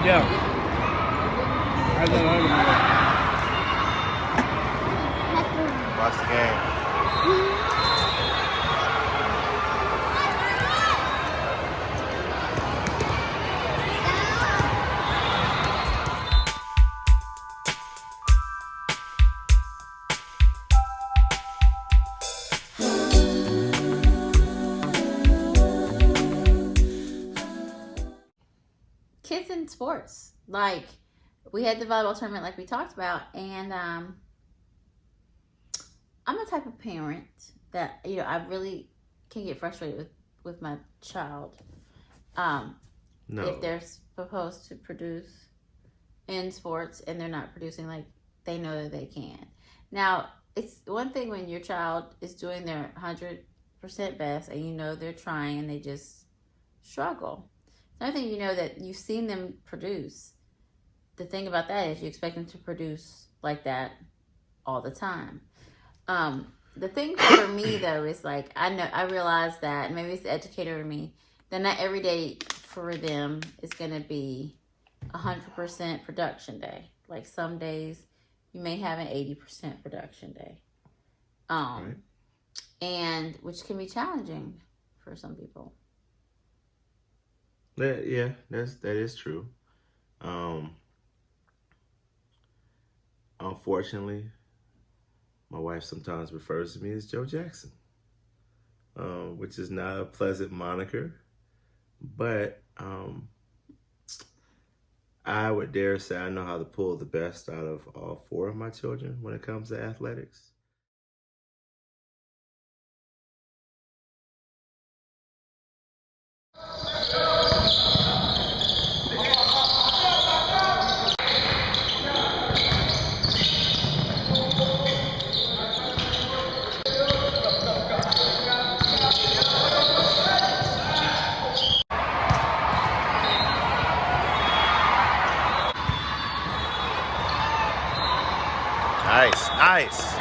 Yeah. I don't know. Watch the game. Kids in sports. Like, we had the volleyball tournament like we talked about, and I'm the type of parent that, I really can get frustrated with my child. No. If they're supposed to produce in sports and they're not producing like they know that they can. Now, it's one thing when your child is doing their 100% best and you know they're trying and they just struggle. Another thing, that you've seen them produce. The thing about that is you expect them to produce like that all the time. The thing for me though is like I realize that maybe it's the educator in me that not every day for them is going to be 100% production day. Like some days you may have an 80% production day, Right. and which can be challenging for some people. Yeah, that is true. Unfortunately, my wife sometimes refers to me as Joe Jackson, which is not a pleasant moniker, but I would dare say I know how to pull the best out of all four of my children when it comes to athletics. Nice, nice.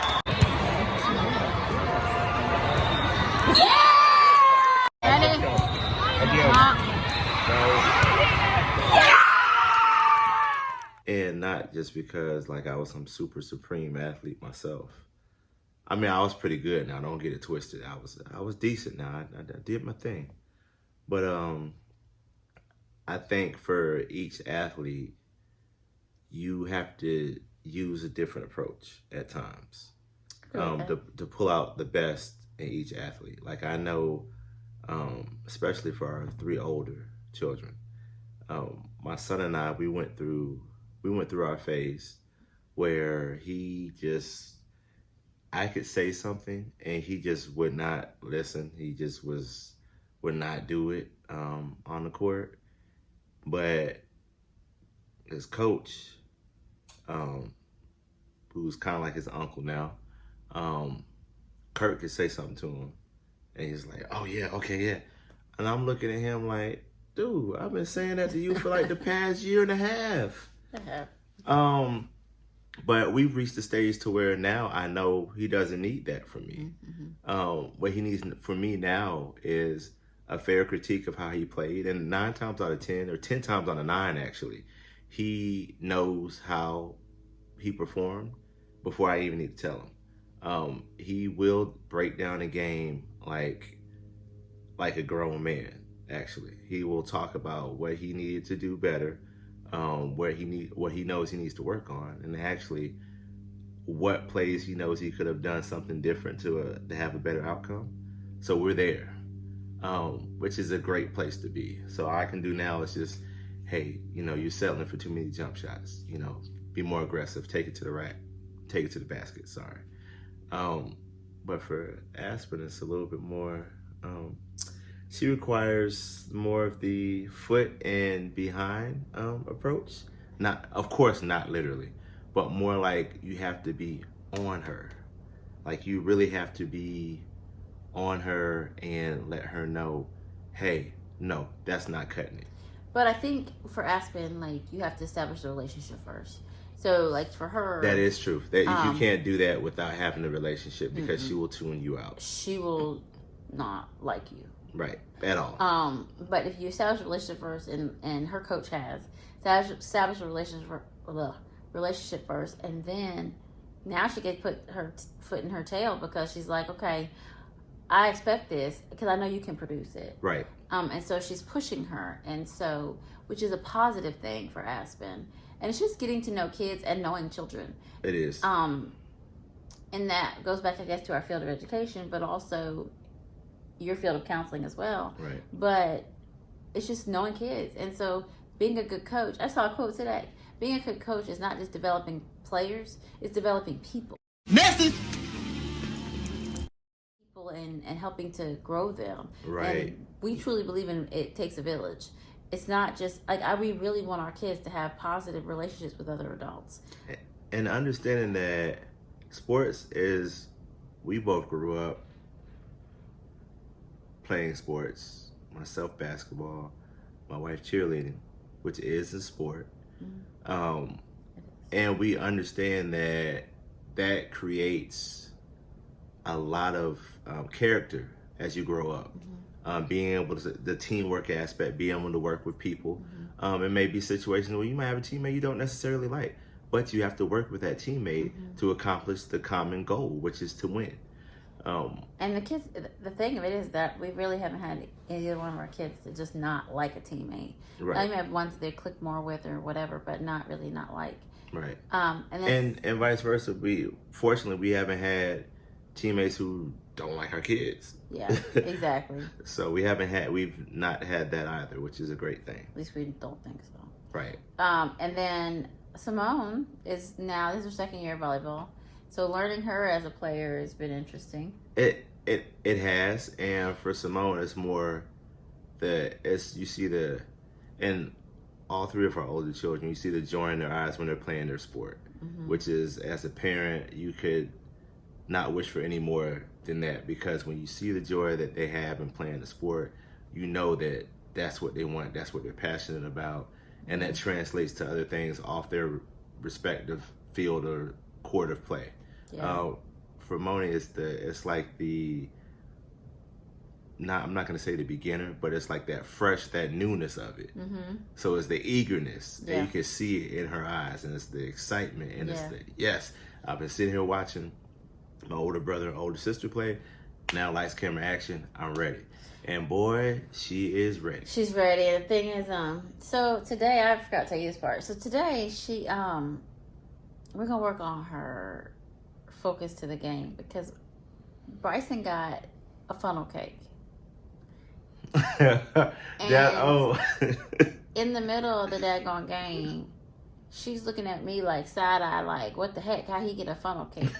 Ready? And not just because like I was some super supreme athlete myself. I mean, I was pretty good. Now, don't get it twisted. I was decent. Now, I did my thing. But I think for each athlete, you have to use a different approach at times to pull out the best in each athlete. Like I know, especially for our three older children, my son and I, we went through our phase where I could say something and he just would not listen. He just would not do it on the court. But his coach, who's kind of like his uncle now, Kurt could say something to him, and he's like, "Oh yeah, okay, yeah," and I'm looking at him like, "Dude, I've been saying that to you for like the past year and a half." But we've reached the stage to where now I know he doesn't need that from me. What he needs from me now is a fair critique of how he played, and 9 times out of 10, or 10 times out of 9 actually, he knows how he performed before I even need to tell him. He will break down a game like a grown man. Actually, he will talk about what he needed to do better, what he knows he needs to work on, and actually what plays he knows he could have done something different to have a better outcome. So we're there, which is a great place to be. So all I can do now is just, hey, you're settling for too many jump shots. Be more aggressive. Take it to the rack. Take it to the basket. Sorry. But for Aspen, it's a little bit more. She requires more of the foot and behind approach. Not, of course, not literally, but more like you have to be on her. Like you really have to be on her and let her know, hey, no, that's not cutting it. But I think for Aspen, like, you have to establish the relationship first. So, like, for her... That is true. That you can't do that without having a relationship because she will tune you out. She will not like you. Right. At all. But if you establish a relationship first, and her coach has established a relationship first, and then now she can put her foot in her tail because she's like, okay, I expect this because I know you can produce it. Right. And so she's pushing her, and so, which is a positive thing for Aspen. And it's just getting to know kids and knowing children. It is. And that goes back, I guess, to our field of education, but also your field of counseling as well. Right. But it's just knowing kids. And so being a good coach, I saw a quote today. Being a good coach is not just developing players, it's developing people. Message. People and helping to grow them. Right. And we truly believe in it takes a village. It's not just like we really want our kids to have positive relationships with other adults. And understanding that sports is, we both grew up playing sports. Myself, basketball. My wife, cheerleading, which is a sport. Mm-hmm. And we understand that creates a lot of character as you grow up. Mm-hmm. Being able to, the teamwork aspect, being able to work with people. Mm-hmm. It may be situations where you might have a teammate you don't necessarily like, but you have to work with that teammate to accomplish the common goal, which is to win. And the kids, the thing of it is that we really haven't had either one of our kids to just not like a teammate. Right. I may have ones they click more with or whatever, but not really not like. Right. And vice versa. Fortunately we haven't had teammates who don't like our kids. Yeah, exactly. So we've not had that either, which is a great thing. At least we don't think so. Right. And then Simone this is her second year of volleyball. So learning her as a player has been interesting. It has, and for Simone, it's more you see in all three of our older children, you see the joy in their eyes when they're playing their sport, which is, as a parent, you could not wish for any more than that, because when you see the joy that they have in playing the sport, you know that that's what they want, that's what they're passionate about, and that translates to other things off their respective field or court of play. Yeah. For Moni, it's like I'm not gonna say the beginner, but it's like that newness of it. So it's the eagerness, and you can see it in her eyes, and it's the excitement, and it's yes. I've been sitting here watching my older brother and older sister play. Now lights, camera, action. I'm ready, and boy, she is ready. She's ready. And the thing is, so today I forgot to tell you this part. So today she, we're gonna work on her focus to the game, because Bryson got a funnel cake. In the middle of the daggone game, she's looking at me like side eye, like, what the heck? How he get a funnel cake?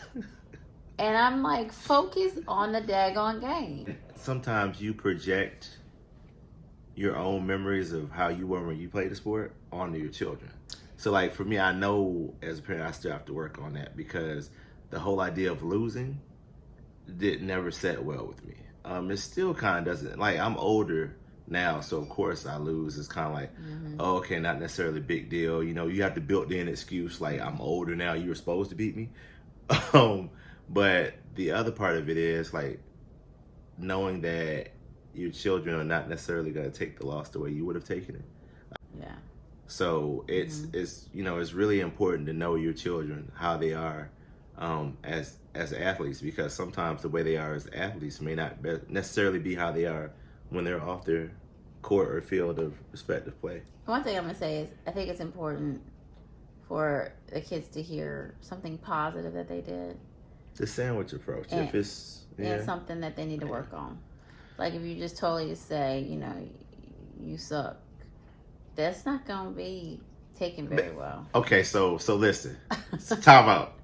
And I'm like, focus on the daggone game. Sometimes you project your own memories of how you were when you played the sport onto your children. So like for me, I know as a parent, I still have to work on that, because the whole idea of losing never set well with me. It still kind of doesn't, like, I'm older now, so of course I lose. It's kind of like, oh, okay, not necessarily a big deal. You know, you have the built-in excuse, like, I'm older now, you were supposed to beat me. But the other part of it is, like, knowing that your children are not necessarily going to take the loss the way you would have taken it. Yeah. So it's you know, it's really important to know your children, how they are as athletes, because sometimes the way they are as athletes may not necessarily be how they are when they're off their court or field of respective play. One thing I'm going to say is I think it's important for the kids to hear something positive that they did. The sandwich approach. And, if it's something that they need to work on. Like if you just totally say, you know, you suck, that's not going to be taken very well. Okay, so listen. Time out.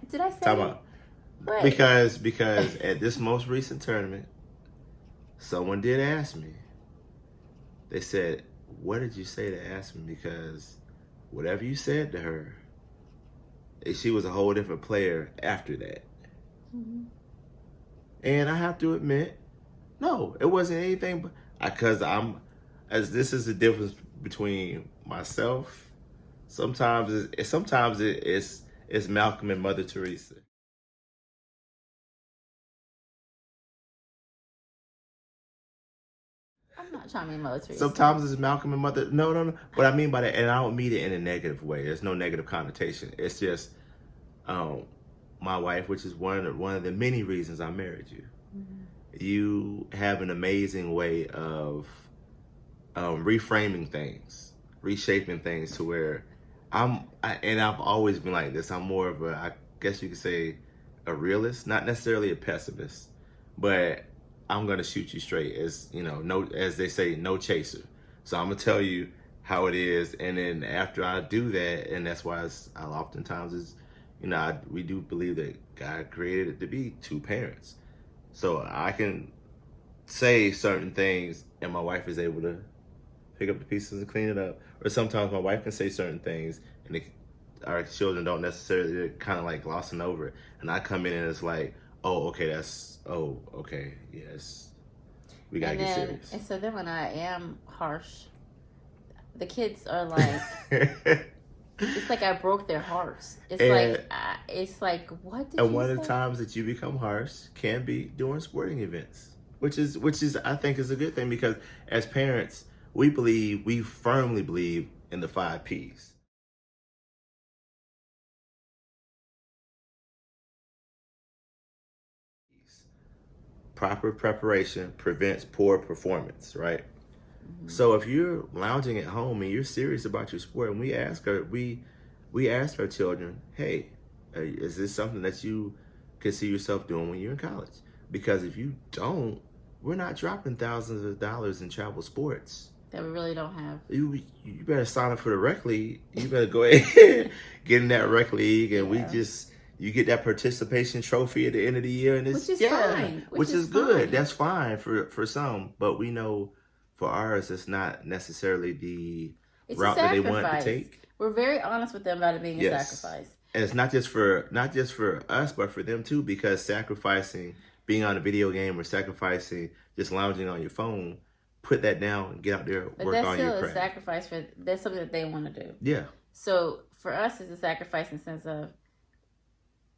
Did I say? Time out. Wait. Because at this most recent tournament, someone did ask me. They said, "What did you say to Aspen?" Because whatever you said to her, she was a whole different player after that. And I have to admit, no, it wasn't anything. Because this is the difference between myself. Sometimes it's Malcolm and Mother Teresa. I'm not trying to be Mother Teresa. Sometimes it's Malcolm and Mother. No. What I mean by that, and I don't mean it in a negative way. There's no negative connotation. It's just my wife, which is one of the many reasons I married you. Mm-hmm. You have an amazing way of reframing things, reshaping things to where and I've always been like this. I'm more of I guess you could say, a realist, not necessarily a pessimist, but I'm gonna shoot you straight, as as they say, no chaser. So I'm gonna tell you how it is, and then after I do that, and that's why I oftentimes is, we do believe that God created it to be two parents. So I can say certain things, and my wife is able to pick up the pieces and clean it up. Or sometimes my wife can say certain things, and our children don't necessarily, they're kind of like glossing over it. And I come in and it's like, okay, yes. We gotta get serious. And so then when I am harsh, the kids are like, it's like I broke their hearts. It's like, what did you say? And one of the times that you become harsh can be during sporting events, which is I think is a good thing, because as parents, we firmly believe in the 5 Ps. Proper preparation prevents poor performance, right? Mm-hmm. So if you're lounging at home and you're serious about your sport, and we ask our children, hey, is this something that you could see yourself doing when you're in college? Because if you don't, we're not dropping thousands of dollars in travel sports that we really don't have. You better sign up for the rec league. You better go ahead get in that rec league, and you get that participation trophy at the end of the year, and which is fine. Which is good. Fine. That's fine for some, but we know for ours, it's not necessarily the route that they want to take. We're very honest with them about it being a sacrifice, and it's not just for us, but for them too, because sacrificing being on a video game or sacrificing just lounging on your phone, put that down and get out there, work on your craft. But that's still a sacrifice that's something that they want to do. Yeah. So for us, it's a sacrifice in the sense of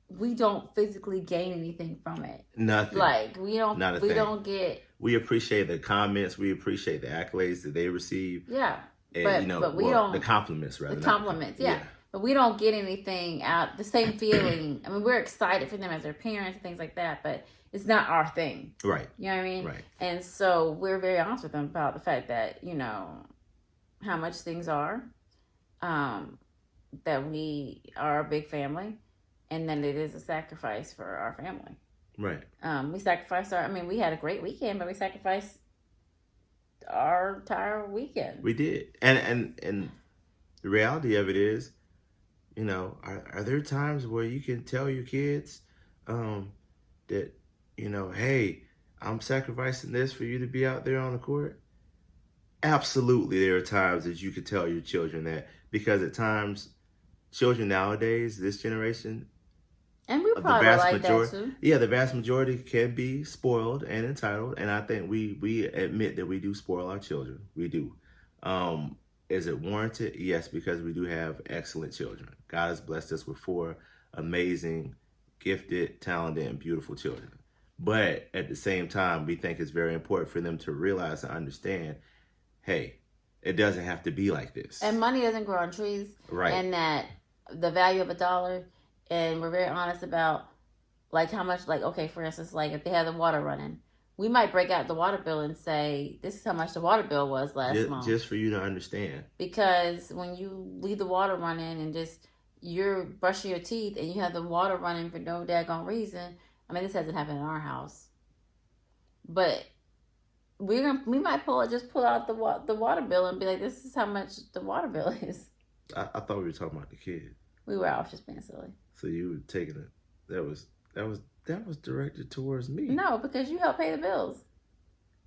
we don't physically gain anything from it. Nothing. Like we don't get. We appreciate the comments. We appreciate the accolades that they receive. Yeah. And, but we don't. The compliments, rather. The compliments, yeah. But we don't get anything out. The same feeling. I mean, we're excited for them as their parents and things like that, but it's not our thing. Right. You know what I mean? Right. And so we're very honest with them about the fact that, how much things are, that we are a big family, and then it is a sacrifice for our family. Right. We sacrificed we had a great weekend, but we sacrificed our entire weekend. We did. And the reality of it is, are there times where you can tell your kids that, hey, I'm sacrificing this for you to be out there on the court? Absolutely, there are times that you could tell your children that, because at times, children nowadays, this generation, and we probably like that too. Yeah, the vast majority can be spoiled and entitled, and I think we admit that we do spoil our children. We do. Is it warranted? Yes, because we do have excellent children. God has blessed us with 4 amazing, gifted, talented, and beautiful children. But at the same time, we think it's very important for them to realize and understand, hey, it doesn't have to be like this. And money doesn't grow on trees. Right. And that the value of $1, and we're very honest about how much, okay, for instance, if they have the water running, we might break out the water bill and say, this is how much the water bill was last month. Just for you to understand. Because when you leave the water running and you're brushing your teeth and you have the water running for no daggone reason, this hasn't happened in our house. But we might pull out the water bill and be like, this is how much the water bill is. I thought we were talking about the kid. We were all just being silly. So you were taking it. That was directed towards me. No, because you help pay the bills.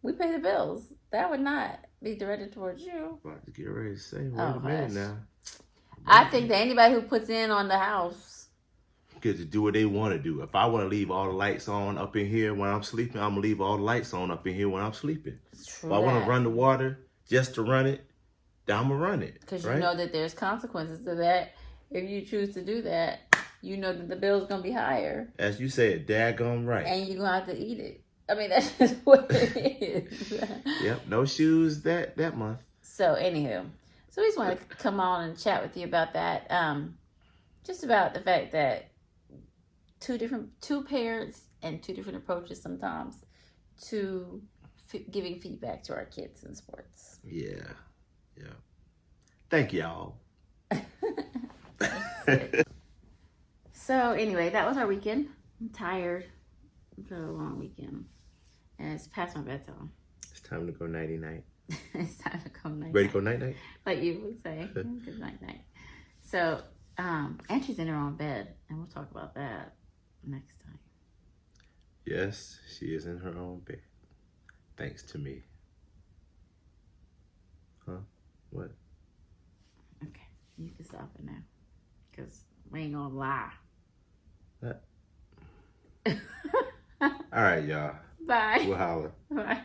We pay the bills. That would not be directed towards you. I'm about to get ready to say, wait a minute now. I think that anybody who puts in on the house get to do what they want to do. If I want to leave all the lights on up in here when I'm sleeping, I'm going to leave all the lights on up in here when I'm sleeping. If I want to run the water just to run it, then I'm going to run it. Because you know that there's consequences to that. If you choose to do that, you know that the bill's going to be higher. As you said, daggone right. And you're going to have to eat it. I mean, that's just what it is. Yep, no shoes that month. So, anywho, so we just want to come on and chat with you about that. Just about the fact that two parents and two different approaches sometimes to giving feedback to our kids in sports. Yeah. Thank y'all. So anyway, that was our weekend. I'm tired. It's been a long weekend, and it's past my bedtime. It's time to go nighty night. It's time to go night. Ready to go night night? Like you would say, good night night. So, and she's in her own bed, and we'll talk about that next time. Yes, she is in her own bed. Thanks to me. Huh? What? Okay, you can stop it now, because we ain't gonna lie. All right, y'all. Bye. We'll holler. Bye.